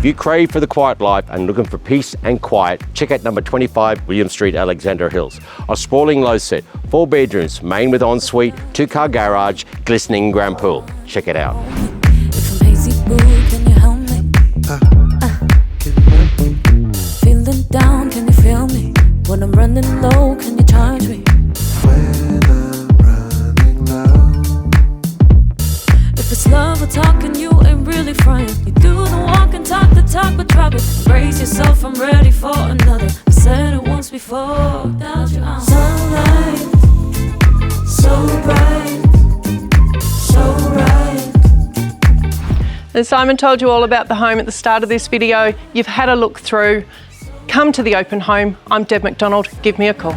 you crave for the quiet life and looking for peace and quiet, check out number 25 William Street, Alexandra Hills. A sprawling low set, 4 bedrooms, main with ensuite, 2-car garage, glistening grand pool. Check it out. If I'm hazy mood, can you help me? Feeling down, can you feel me? When I'm running low, can you charge me? When I'm running low. If it's love or talking, you ain't really frontin'. You do the walk and talk the talk, but drop it. Brace yourself, I'm ready for another. I said it once before. Without your arms. Sunlight, so bright, so right. As Simon told you all about the home at the start of this video, you've had a look through. Come to the open home. I'm Deb McDonald. Give me a call.